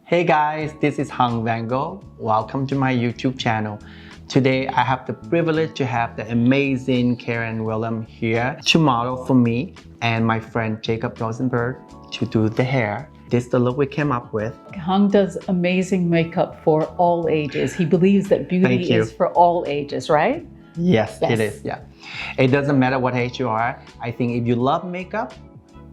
Hey guys, this is Vanngo. Welcome to my YouTube channel. Today I have the privilege to have the amazing Karen Willem here to model for me and my friend Jacob Rosenberg to do the hair. This is the look we came up with. Hung does amazing makeup for all ages. He believes that beauty is for all ages, right? Yes, it is, yeah. It doesn't matter what age you are. I think if you love makeup,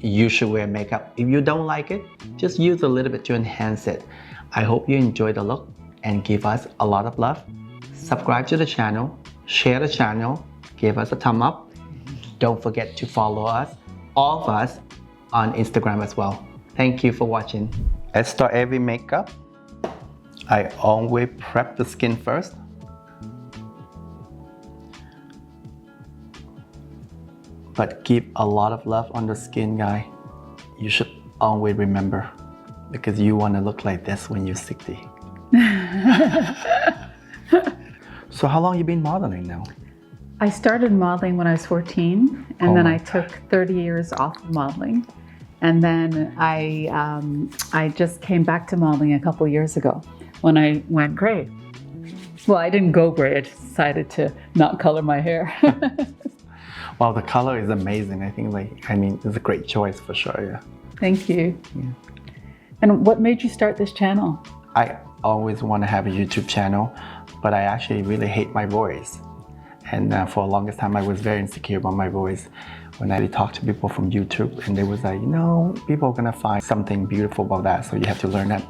you should wear makeup. If you don't like it, just use a little bit to enhance it. I hope you enjoy the look and give us a lot of love. Subscribe to the channel, share the channel, give us a thumb up. Don't forget to follow us, all of us, on Instagram as well. Thank you for watching. Let's start every makeup. I always prep the skin first. But keep a lot of love on the skin, guy. You should always remember, because you want to look like this when you're 60. So how long you been modeling now? I started modeling when I was 14, and then I took 30 years off of modeling. And then I just came back to modeling a couple years ago when I went gray. Well, I didn't go gray, I just decided to not color my hair. Well, the color is amazing. I think it's a great choice for sure, yeah. Thank you. Yeah. And what made you start this channel? I always want to have a YouTube channel, but I actually really hate my voice. And for the longest time, I was very insecure about my voice. When I talked to people from YouTube, and they was like, people are gonna find something beautiful about that, so you have to learn that.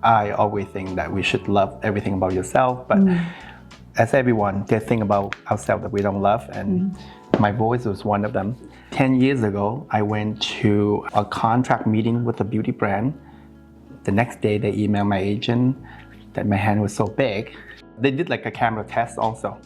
I always think that we should love everything about yourself, but as everyone, there's things about ourselves that we don't love, and my voice was one of them. 10 years ago, I went to a contract meeting with a beauty brand. The next day, they emailed my agent that my hand was so big. They did like a camera test also.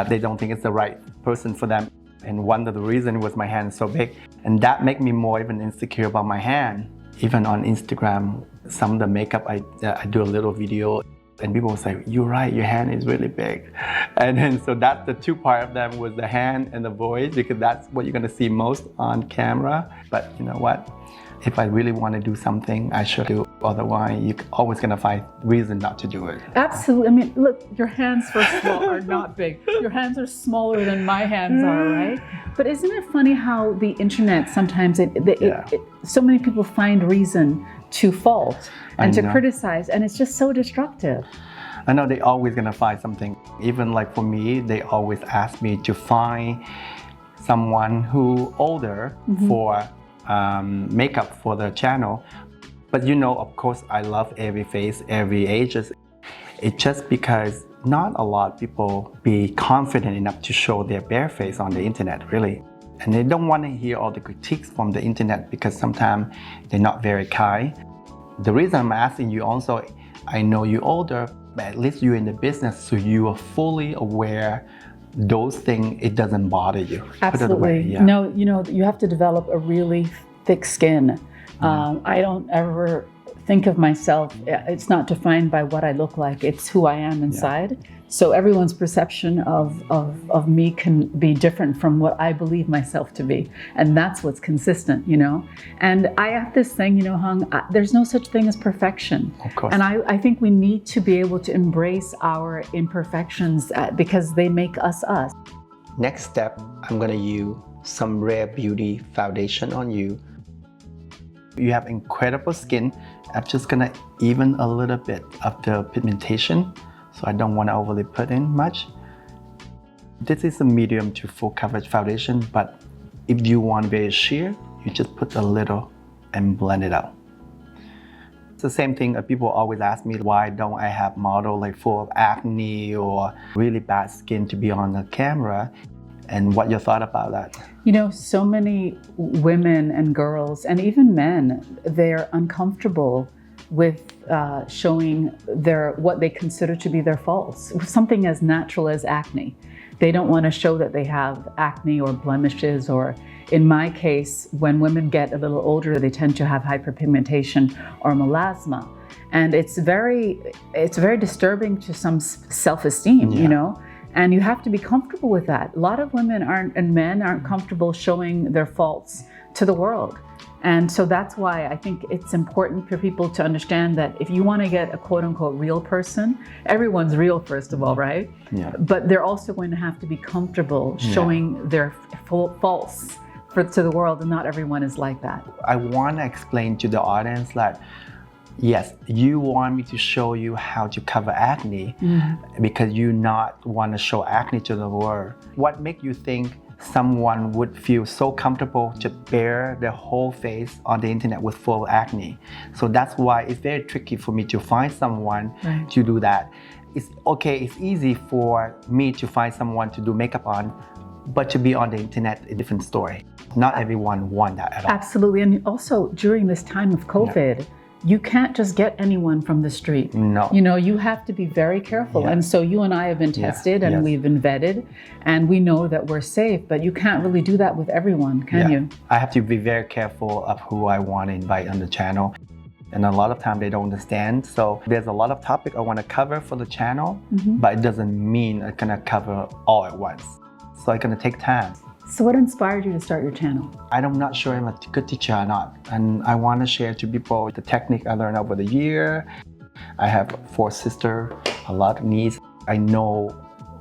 They don't think it's the right person for them. And one of the reasons was my hand is so big. And that made me more even insecure about my hand. Even on Instagram, some of the makeup, I do a little video, and people will say, you're right, your hand is really big. And then so that's the two part of them, was the hand and the voice, because that's what you're gonna see most on camera. But you know what? If I really want to do something, I should do. Otherwise, you're always gonna find reason not to do it. Absolutely. I mean, look, your hands first of all are not big. Your hands are smaller than my hands are, right? But isn't it funny how the internet sometimes so many people find reason to fault and to criticize, and it's just so destructive. I know they're always gonna find something. Even like for me, they always ask me to find someone who older for makeup for the channel. But of course, I love every face, every age. It's just because not a lot of people be confident enough to show their bare face on the internet, really. And they don't want to hear all the critiques from the internet, because sometimes they're not very kind. The reason I'm asking you also, I know you're older, but at least you're in the business, so you are fully aware those things, it doesn't bother you. Absolutely. No, you have to develop a really thick skin. I don't ever think of myself, it's not defined by what I look like, it's who I am inside. So everyone's perception of me can be different from what I believe myself to be. And that's what's consistent, And I have this thing, Hung, there's no such thing as perfection. Of course. And I think we need to be able to embrace our imperfections because they make us us. Next step, I'm gonna use some Rare Beauty foundation on you. You have incredible skin. I'm just gonna even a little bit of the pigmentation, so I don't want to overly put in much. This is a medium to full coverage foundation, but if you want very sheer, you just put a little and blend it out. It's the same thing. People always ask me, why don't I have model like full of acne or really bad skin to be on the camera? And what your thought about that? So many women and girls, and even men, they're uncomfortable with showing what they consider to be their faults. Something as natural as acne. They don't want to show that they have acne or blemishes, or in my case, when women get a little older, they tend to have hyperpigmentation or melasma. And it's very disturbing to some self-esteem, And you have to be comfortable with that. A lot of women and men aren't comfortable showing their faults to the world. And so that's why I think it's important for people to understand that if you want to get a quote unquote real person, everyone's real, first of all, right? Yeah. But they're also going to have to be comfortable showing their false to the world, and not everyone is like that. I want to explain to the audience that yes, you want me to show you how to cover acne because you not want to show acne to the world. What makes you think someone would feel so comfortable to bare their whole face on the internet with full acne? So that's why it's very tricky for me to find someone to do that. It's okay, it's easy for me to find someone to do makeup on, but to be on the internet, a different story. Not everyone want that at all. Absolutely, and also during this time of COVID, you can't just get anyone from the street. No. You know, you have to be very careful. And so you and I have been tested and we've been vetted, and we know that we're safe, but you can't really do that with everyone, can you? I have to be very careful of who I want to invite on the channel. And a lot of time they don't understand. So there's a lot of topic I want to cover for the channel, but it doesn't mean I'm gonna cover all at once. So it's gonna take time. So what inspired you to start your channel? I'm not sure I'm a good teacher or not. And I want to share to people the technique I learned over the year. I have 4 sisters, a lot of niece. I know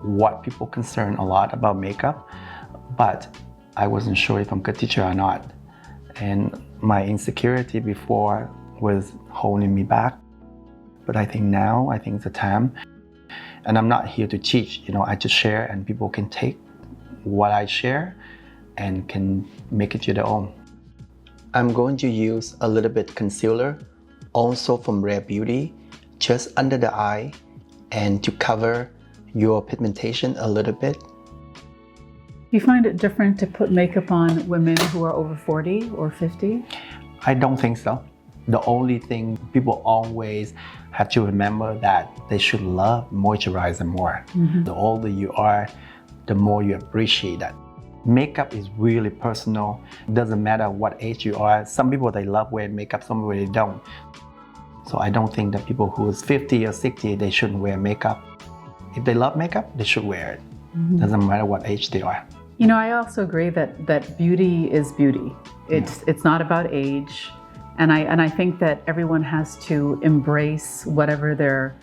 what people concern a lot about makeup, but I wasn't sure if I'm a good teacher or not. And my insecurity before was holding me back. But I think now, I think it's the time. And I'm not here to teach, you know, I just share and people can take what I share and can make it to their own. I'm going to use a little bit concealer, also from Roen Beauty, just under the eye and to cover your pigmentation a little bit. You find it different to put makeup on women who are over 40 or 50? I don't think so. The only thing people always have to remember that they should love moisturizer more. The older you are, the more you appreciate that. Makeup is really personal. It doesn't matter what age you are. Some people, they love wearing makeup, some people they don't. So I don't think that people who is 50 or 60, they shouldn't wear makeup. If they love makeup, they should wear it. Doesn't matter what age they are. You know, I also agree that beauty is beauty. It's not about age. And I think that everyone has to embrace whatever their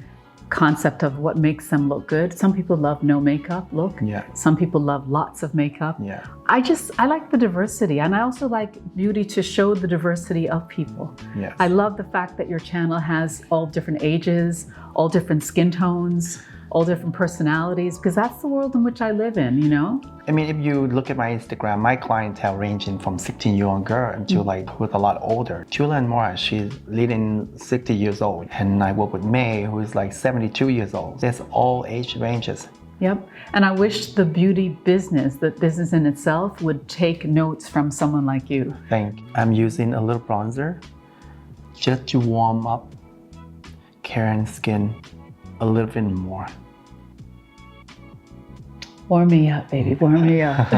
concept of what makes them look good. Some people love no makeup look. Some people love lots of makeup. I like the diversity, and I also like beauty to show the diversity of people. I love the fact that your channel has all different ages, all different skin tones, all different personalities, because that's the world in which I live in, you know? I mean, if you look at my Instagram, my clientele ranging from 16-year-old girl until like who's a lot older. Chula and Marc, she's leading 60 years old. And I work with May, who is like 72 years old. There's all age ranges. Yep. And I wish the beauty business, the business in itself, would take notes from someone like you. I'm using a little bronzer just to warm up Karen's skin a little bit more. Warm me up, baby, warm me up.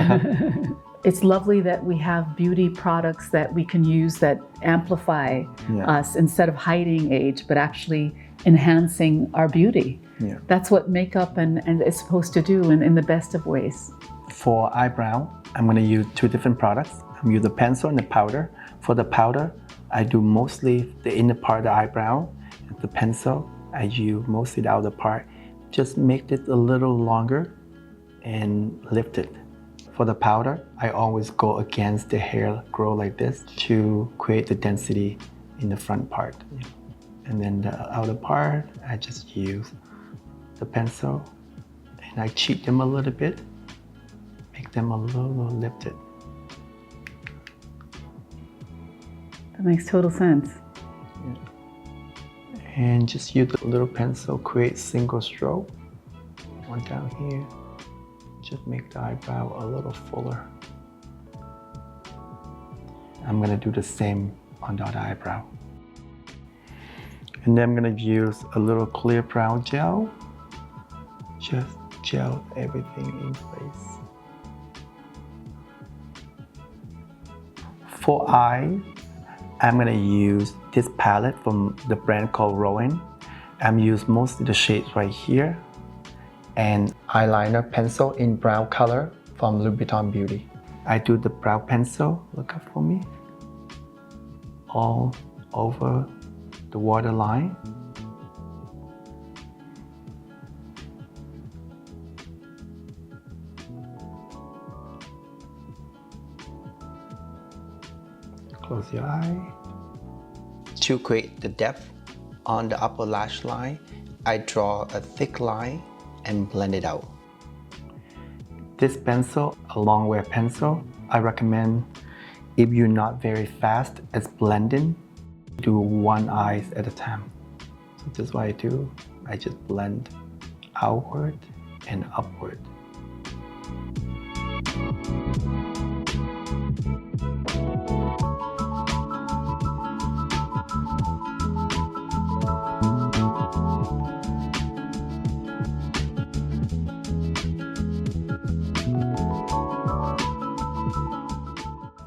It's lovely that we have beauty products that we can use that amplify us instead of hiding age, but actually enhancing our beauty. That's what makeup and is supposed to do in the best of ways. For eyebrow, I'm going to use 2 different products. I'm using the pencil and the powder. For the powder, I do mostly the inner part of the eyebrow. The pencil, I use mostly the outer part. Just make it a little longer and lift it. For the powder, I always go against the hair grow like this to create the density in the front part. And then the outer part, I just use the pencil and I cheat them a little bit, make them a little lifted. That makes total sense. And just use the little pencil, create single stroke. One down here. Just make the eyebrow a little fuller. I'm gonna do the same on the other eyebrow. And then I'm gonna use a little clear brown gel. Just gel everything in place. For eyes, I'm gonna use this palette from the brand called Roen. I'm using mostly the shades right here. And eyeliner pencil in brown color from Louboutin Beauty. I do the brow pencil, look up for me, all over the waterline. Close your eye. To create the depth on the upper lash line, I draw a thick line and blend it out. This pencil, a long wear pencil, I recommend if you're not very fast at blending, do one eye at a time. So this is what I do. I just blend outward and upward.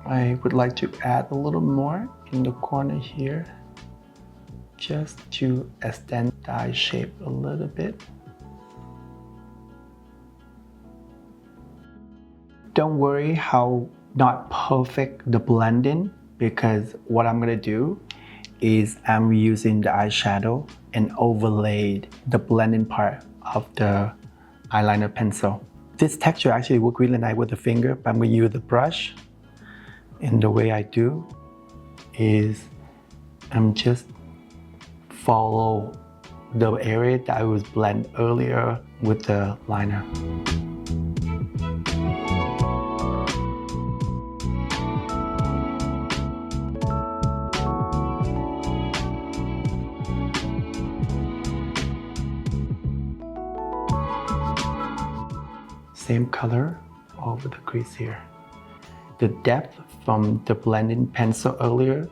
I would like to add a little more in the corner here, just to extend the eye shape a little bit. Don't worry how not perfect the blending, because what I'm gonna do is I'm using the eyeshadow and overlaid the blending part of the eyeliner pencil. This texture actually works really nice with the finger, but I'm gonna use the brush. And the way I do is I'm just follow the area that I was blend earlier with the liner. Same color over the crease here. The depth from the blending pencil earlier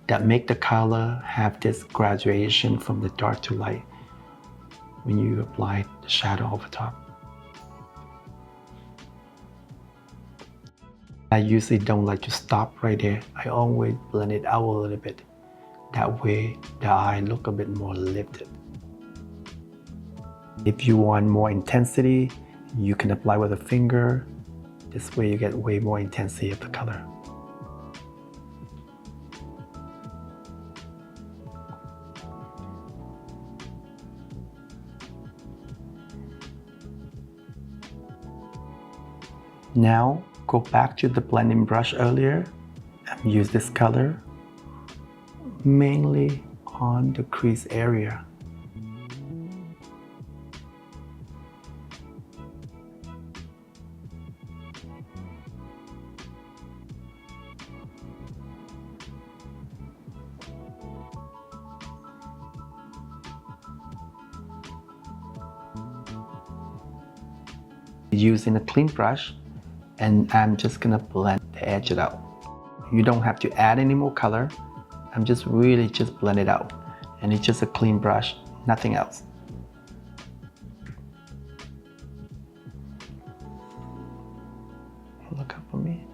that make the color have this graduation from the dark to light when you apply the shadow over top. I usually don't like to stop right there. I always blend it out a little bit. That way the eye look a bit more lifted. If you want more intensity, you can apply with a finger. This way you get way more intensity of the color. Now go back to the blending brush earlier and use this color mainly on the crease area. Using a clean brush, and I'm just gonna blend the edge it out. You don't have to add any more color. I'm just really just blend it out, and it's just a clean brush, nothing else. Look up for me.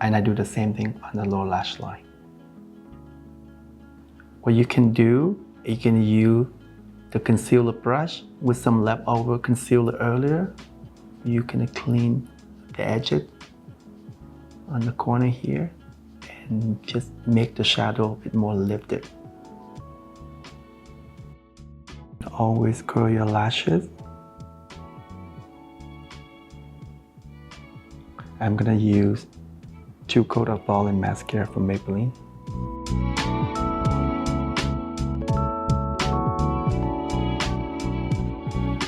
And I do the same thing on the lower lash line. What you can do, you can use the concealer brush with some leftover concealer earlier. You can clean the edges on the corner here and just make the shadow a bit more lifted. Always curl your lashes. I'm gonna use 2 coats of Volume Mascara from Maybelline.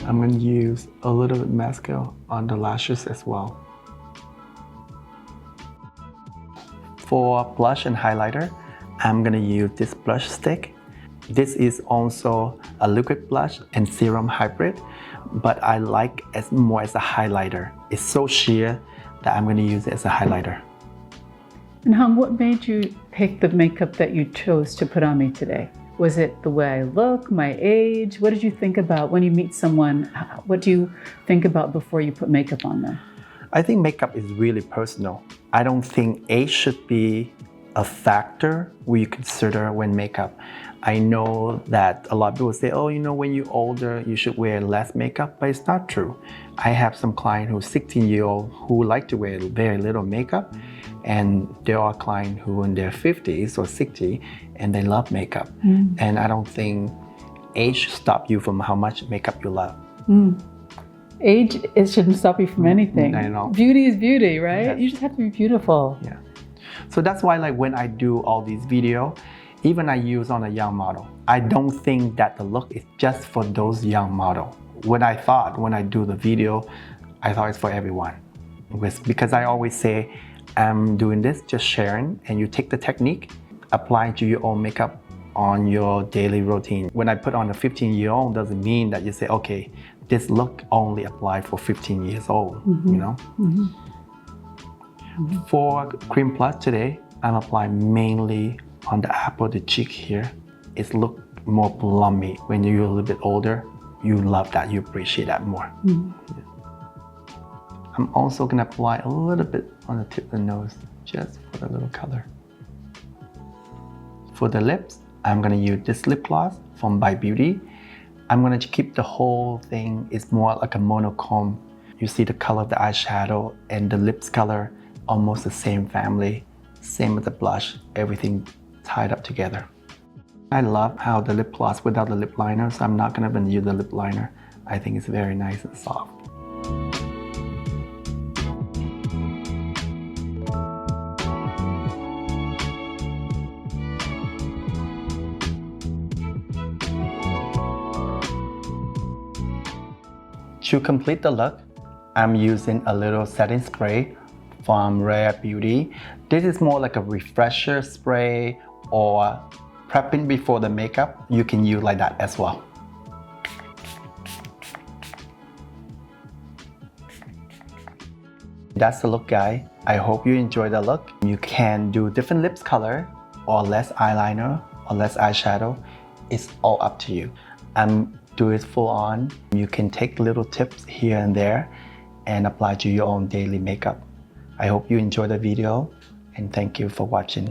I'm going to use a little bit mascara on the lashes as well. For blush and highlighter, I'm going to use this blush stick. This is also a liquid blush and serum hybrid, but I like it more as a highlighter. It's so sheer that I'm going to use it as a highlighter. And Hung, what made you pick the makeup that you chose to put on me today? Was it the way I look, my age? What did you think about when you meet someone? What do you think about before you put makeup on them? I think makeup is really personal. I don't think age should be a factor we consider when makeup. I know that a lot of people say, oh, you know, when you're older, you should wear less makeup, but it's not true. I have some client who's 16-year-old who like to wear very little makeup, and there are clients who in their 50s or 60 and they love makeup. And I don't think age should stop you from how much makeup you love. Age, it shouldn't stop you from anything. I know. Beauty is beauty, right? Yes. You just have to be beautiful. Yeah. So that's why, like, when I do all these videos, even I use on a young model, I don't think that the look is just for those young model. What I thought when I do the video, I thought it's for everyone. Because I always say, I'm doing this, just sharing, and you take the technique, apply to your own makeup on your daily routine. When I put on a 15-year-old, doesn't mean that you say, okay, this look only apply for 15 years old, you know? For Cream Plus today, I'm applying mainly on the apple of the cheek here. It's look more plummy. When you're a little bit older, you love that, you appreciate that more. I'm also gonna apply a little bit on the tip of the nose, just for the little color. For the lips, I'm gonna use this lip gloss from By Beauty. I'm gonna keep the whole thing, it's more like a monochrome. You see the color of the eyeshadow and the lips color, almost the same family, same with the blush, everything tied up together. I love how the lip gloss without the lip liner, so I'm not gonna even use the lip liner. I think it's very nice and soft. To complete the look, I'm using a little setting spray from Roen Beauty. This is more like a refresher spray or prepping before the makeup. You can use like that as well. That's the look, guys. I hope you enjoy the look. You can do different lips color or less eyeliner or less eyeshadow. It's all up to you. Do it full on. You can take little tips here and there and apply to your own daily makeup. I hope you enjoy the video and thank you for watching.